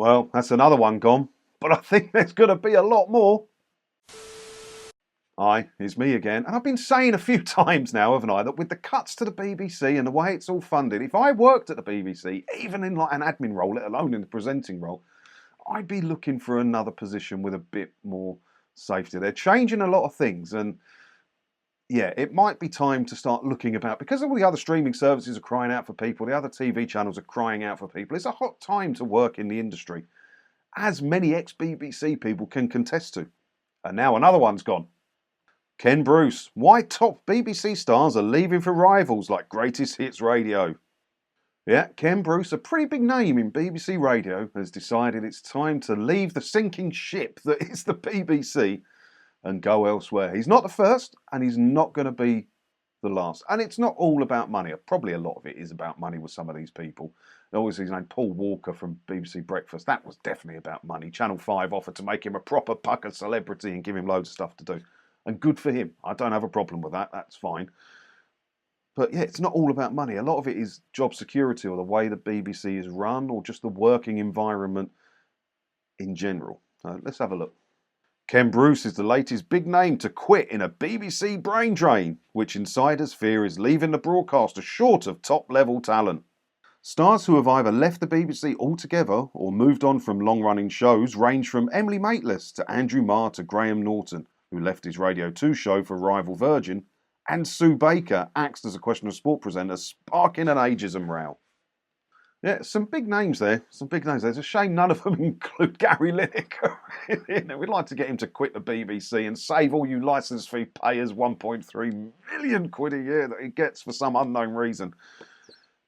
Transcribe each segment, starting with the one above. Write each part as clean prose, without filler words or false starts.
Well, that's another one gone, but I think there's going to be a lot more. Hi, it's me again, and I've been saying a few times now, haven't I, that with the cuts to the BBC and the way it's all funded, if I worked at the BBC, even in like an admin role, let alone in the presenting role, I'd be looking for another position with a bit more safety. They're changing a lot of things, and yeah, it might be time to start looking about, because all the other streaming services are crying out for people, the other TV channels are crying out for people. It's a hot time to work in the industry, as many ex-BBC people can contest to. And now another one's gone. Ken Bruce, why top BBC stars are leaving for rivals like Greatest Hits Radio. Yeah, Ken Bruce, a pretty big name in BBC Radio, has decided it's time to leave the sinking ship that is the BBC and go elsewhere. He's not the first, and he's not going to be the last. And it's not all about money. Probably a lot of it is about money with some of these people. Obviously, his name, Paul Walker from BBC Breakfast, that was definitely about money. Channel 5 offered to make him a proper pucker celebrity and give him loads of stuff to do. And good for him. I don't have a problem with that. That's fine. But yeah, it's not all about money. A lot of it is job security, or the way the BBC is run, or just the working environment in general. So let's have a look. Ken Bruce is the latest big name to quit in a BBC brain drain, which insiders fear is leaving the broadcaster short of top-level talent. Stars who have either left the BBC altogether or moved on from long-running shows range from Emily Maitlis to Andrew Marr to Graham Norton, who left his Radio 2 show for rival Virgin, and Sue Baker axed as a Question of Sport presenter, sparking an ageism row. Yeah, some big names there. Some big names there. It's a shame none of them include Gary Lineker. We'd like to get him to quit the BBC and save all you licence fee payers 1.3 million quid a year that he gets for some unknown reason.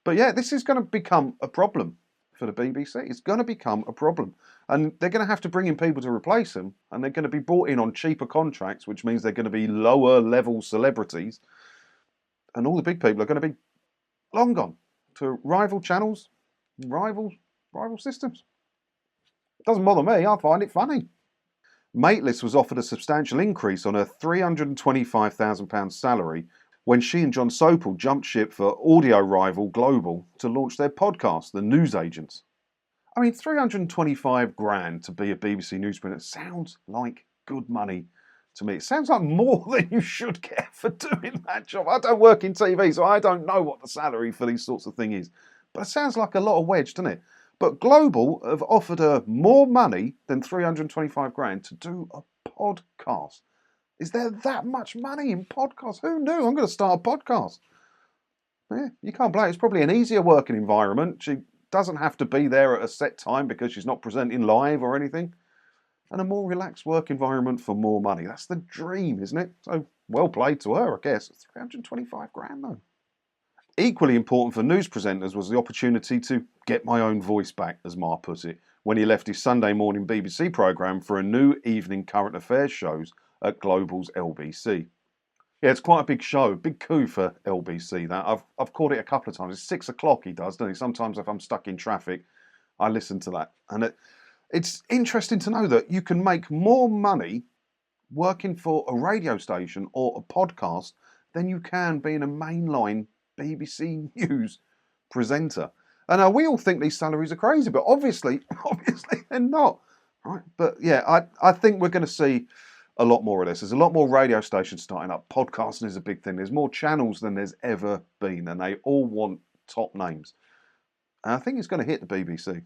But yeah, this is going to become a problem for the BBC. It's going to become a problem. And they're going to have to bring in people to replace them, and they're going to be brought in on cheaper contracts, which means they're going to be lower level celebrities. And all the big people are going to be long gone to rival channels, rival systems. It doesn't bother me, I find it funny. Maitlis was offered a substantial increase on her £325,000 salary when she and John Sopel jumped ship for audio rival Global to launch their podcast, The Newsagents. I mean, 325 grand to be a BBC news presenter sounds like good money to me. It sounds like more than you should get for doing that job. I don't work in TV, so I don't know what the salary for these sorts of things is. But it sounds like a lot of wedge, doesn't it? But Global have offered her more money than 325 grand to do a podcast. Is there that much money in podcasts? Who knew? I'm going to start a podcast. Yeah, you can't blame it. It's probably an easier working environment. She doesn't have to be there at a set time because she's not presenting live or anything. And a more relaxed work environment for more money. That's the dream, isn't it? So well played to her, I guess. 325 grand though. Equally important for news presenters was the opportunity to get my own voice back, as Marr put it, when he left his Sunday morning BBC programme for a new evening current affairs shows at Global's LBC. Yeah, it's quite a big show, big coup for LBC. That I've called it a couple of times. It's 6 o'clock he does, doesn't he? Sometimes if I'm stuck in traffic, I listen to that. And it's interesting to know that you can make more money working for a radio station or a podcast than you can being a mainline BBC News presenter. And we all think these salaries are crazy, but obviously they're not. Right? But yeah, I think we're going to see a lot more of this. There's a lot more radio stations starting up. Podcasting is a big thing. There's more channels than there's ever been, and they all want top names. And I think it's going to hit the BBC.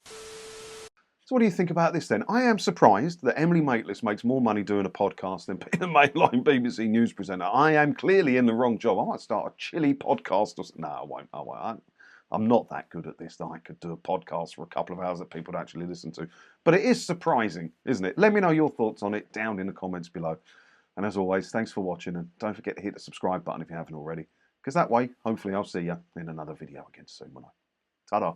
So what do you think about this then? I am surprised that Emily Maitlis makes more money doing a podcast than being a mainline BBC news presenter. I am clearly in the wrong job. I might start a chilli podcast or something. No, I won't. I'm not that good at this that I could do a podcast for a couple of hours that people would actually listen to. But it is surprising, isn't it? Let me know your thoughts on it down in the comments below. And as always, thanks for watching, and don't forget to hit the subscribe button if you haven't already, because that way, hopefully I'll see you in another video again soon, won't I? Ta-da!